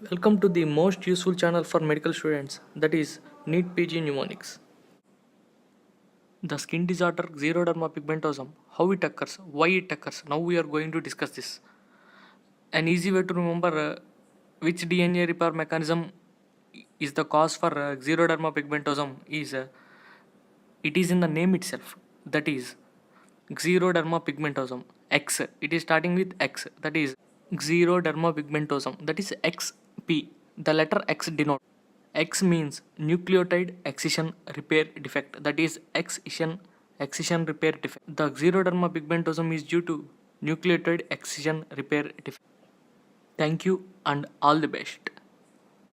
Welcome to the most useful channel for medical students, that is NEET PG Mnemonics. The skin disorder xeroderma pigmentosum, how it occurs, why it occurs. Now we are going to discuss this. An easy way to remember which DNA repair mechanism is the cause for xeroderma pigmentosum is it is in the name itself. That is xeroderma pigmentosum. X. It is starting with X. That is xeroderma pigmentosum. That is XP. The letter X denotes. X means nucleotide excision repair defect. That is excision repair defect. The xeroderma pigmentosum is due to nucleotide excision repair defect. Thank you and all the best.